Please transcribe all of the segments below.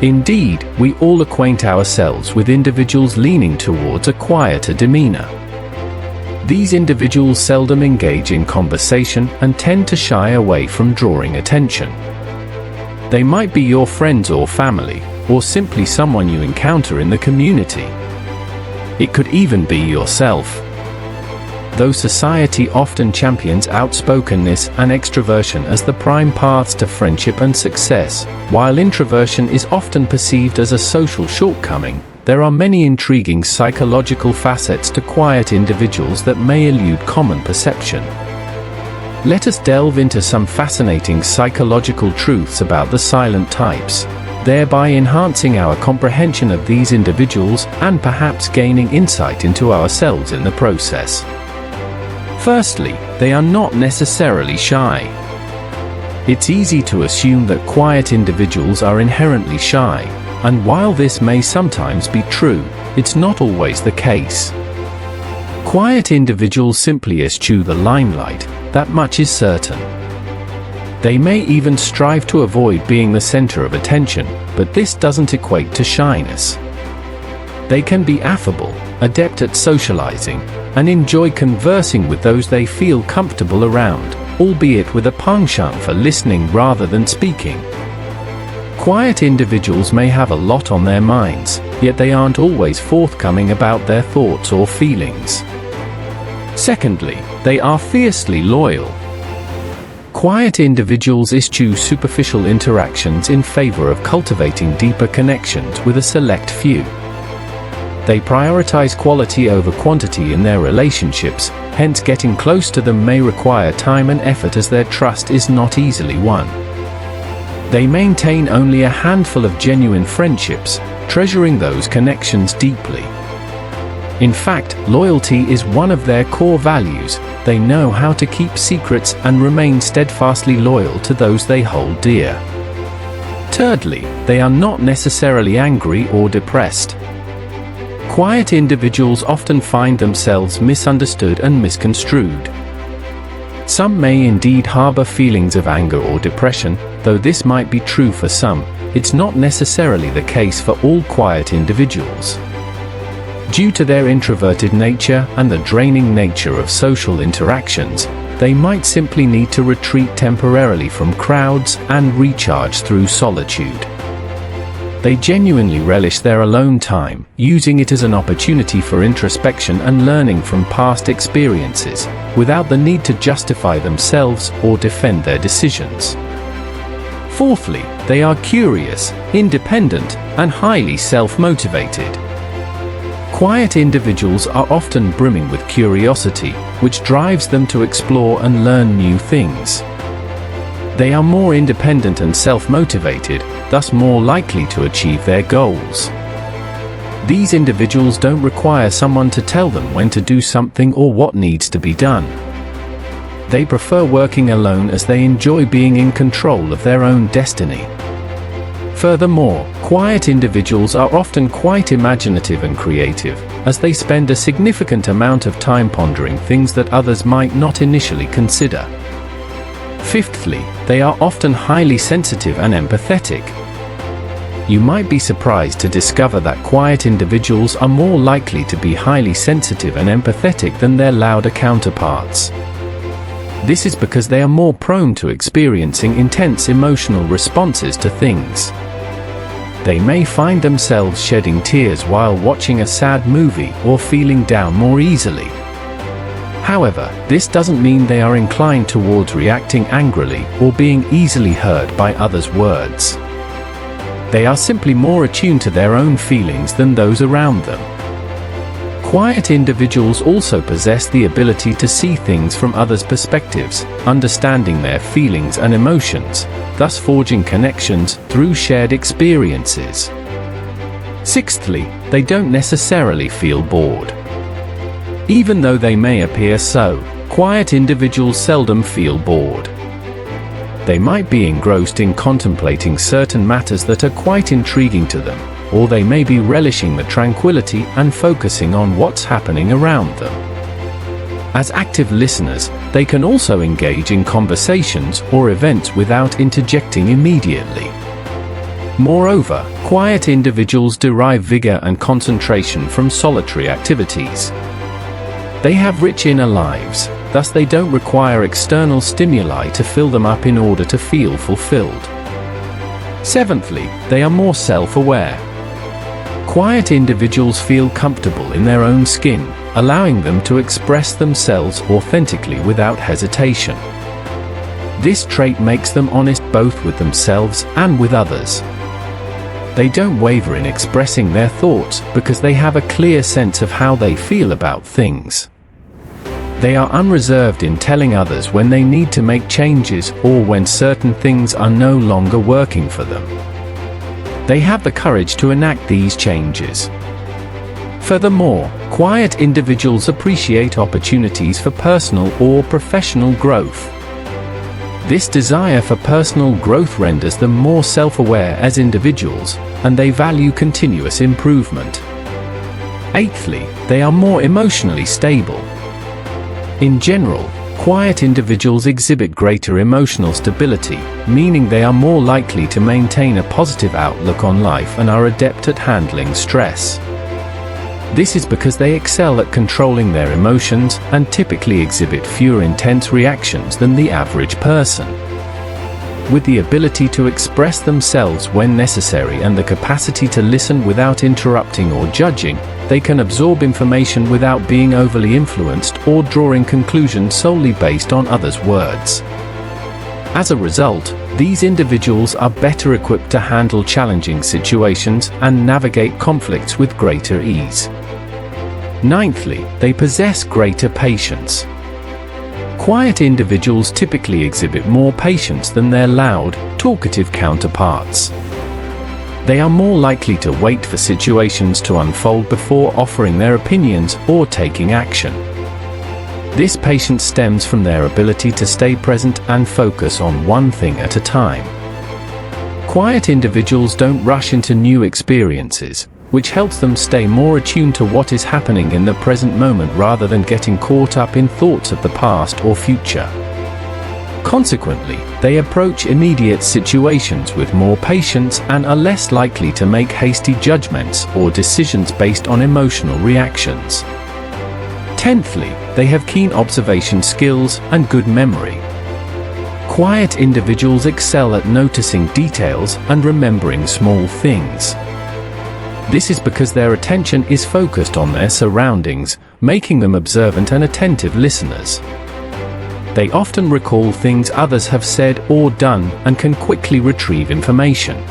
Indeed, we all acquaint ourselves with individuals leaning towards a quieter demeanor. These individuals seldom engage in conversation and tend to shy away from drawing attention. They might be your friends or family, or simply someone you encounter in the community. It could even be yourself. Though society often champions outspokenness and extroversion as the prime paths to friendship and success, while introversion is often perceived as a social shortcoming, there are many intriguing psychological facets to quiet individuals that may elude common perception. Let us delve into some fascinating psychological truths about the silent types, thereby enhancing our comprehension of these individuals and perhaps gaining insight into ourselves in the process. Firstly, they are not necessarily shy. It's easy to assume that quiet individuals are inherently shy, and while this may sometimes be true, it's not always the case. Quiet individuals simply eschew the limelight, that much is certain. They may even strive to avoid being the center of attention, but this doesn't equate to shyness. They can be affable, adept at socializing, and enjoy conversing with those they feel comfortable around, albeit with a penchant for listening rather than speaking. Quiet individuals may have a lot on their minds, yet they aren't always forthcoming about their thoughts or feelings. Secondly, they are fiercely loyal. Quiet individuals eschew superficial interactions in favor of cultivating deeper connections with a select few. They prioritize quality over quantity in their relationships, hence getting close to them may require time and effort as their trust is not easily won. They maintain only a handful of genuine friendships, treasuring those connections deeply. In fact, loyalty is one of their core values. They know how to keep secrets and remain steadfastly loyal to those they hold dear. Thirdly, they are not necessarily angry or depressed. Quiet individuals often find themselves misunderstood and misconstrued. Some may indeed harbor feelings of anger or depression, though this might be true for some, it's not necessarily the case for all quiet individuals. Due to their introverted nature and the draining nature of social interactions, they might simply need to retreat temporarily from crowds and recharge through solitude. They genuinely relish their alone time, using it as an opportunity for introspection and learning from past experiences, without the need to justify themselves or defend their decisions. Fourthly, they are curious, independent, and highly self-motivated. Quiet individuals are often brimming with curiosity, which drives them to explore and learn new things. They are more independent and self-motivated, thus more likely to achieve their goals. These individuals don't require someone to tell them when to do something or what needs to be done. They prefer working alone as they enjoy being in control of their own destiny. Furthermore, quiet individuals are often quite imaginative and creative, as they spend a significant amount of time pondering things that others might not initially consider. Fifthly, they are often highly sensitive and empathetic. You might be surprised to discover that quiet individuals are more likely to be highly sensitive and empathetic than their louder counterparts. This is because they are more prone to experiencing intense emotional responses to things. They may find themselves shedding tears while watching a sad movie or feeling down more easily. However, this doesn't mean they are inclined towards reacting angrily or being easily hurt by others' words. They are simply more attuned to their own feelings than those around them. Quiet individuals also possess the ability to see things from others' perspectives, understanding their feelings and emotions, thus forging connections through shared experiences. Sixthly, they don't necessarily feel bored. Even though they may appear so, quiet individuals seldom feel bored. They might be engrossed in contemplating certain matters that are quite intriguing to them, or they may be relishing the tranquility and focusing on what's happening around them. As active listeners, they can also engage in conversations or events without interjecting immediately. Moreover, quiet individuals derive vigor and concentration from solitary activities. They have rich inner lives, thus they don't require external stimuli to fill them up in order to feel fulfilled. Seventhly, they are more self-aware. Quiet individuals feel comfortable in their own skin, allowing them to express themselves authentically without hesitation. This trait makes them honest both with themselves and with others. They don't waver in expressing their thoughts because they have a clear sense of how they feel about things. They are unreserved in telling others when they need to make changes or when certain things are no longer working for them. They have the courage to enact these changes. Furthermore, quiet individuals appreciate opportunities for personal or professional growth. This desire for personal growth renders them more self-aware as individuals, and they value continuous improvement. Eighthly, they are more emotionally stable. In general, quiet individuals exhibit greater emotional stability, meaning they are more likely to maintain a positive outlook on life and are adept at handling stress. This is because they excel at controlling their emotions and typically exhibit fewer intense reactions than the average person. With the ability to express themselves when necessary and the capacity to listen without interrupting or judging, they can absorb information without being overly influenced or drawing conclusions solely based on others' words. As a result, these individuals are better equipped to handle challenging situations and navigate conflicts with greater ease. Ninthly, they possess greater patience. Quiet individuals typically exhibit more patience than their loud, talkative counterparts. They are more likely to wait for situations to unfold before offering their opinions or taking action. This patience stems from their ability to stay present and focus on one thing at a time. Quiet individuals don't rush into new experiences, which helps them stay more attuned to what is happening in the present moment rather than getting caught up in thoughts of the past or future. Consequently, they approach immediate situations with more patience and are less likely to make hasty judgments or decisions based on emotional reactions. Tenthly, they have keen observation skills and good memory. Quiet individuals excel at noticing details and remembering small things. This is because their attention is focused on their surroundings, making them observant and attentive listeners. They often recall things others have said or done and can quickly retrieve information.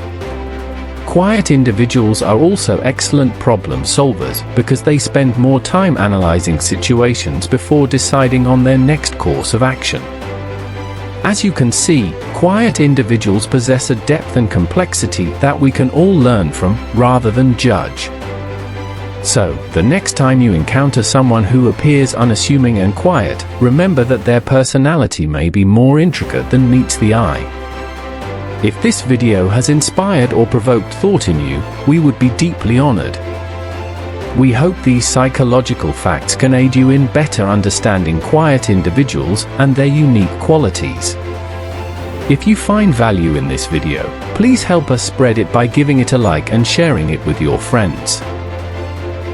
Quiet individuals are also excellent problem solvers because they spend more time analyzing situations before deciding on their next course of action. As you can see, quiet individuals possess a depth and complexity that we can all learn from, rather than judge. So, the next time you encounter someone who appears unassuming and quiet, remember that their personality may be more intricate than meets the eye. If this video has inspired or provoked thought in you, we would be deeply honored. We hope these psychological facts can aid you in better understanding quiet individuals and their unique qualities. If you find value in this video, please help us spread it by giving it a like and sharing it with your friends.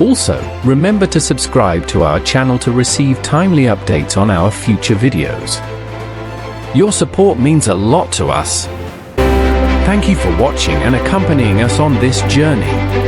Also, remember to subscribe to our channel to receive timely updates on our future videos. Your support means a lot to us. Thank you for watching and accompanying us on this journey.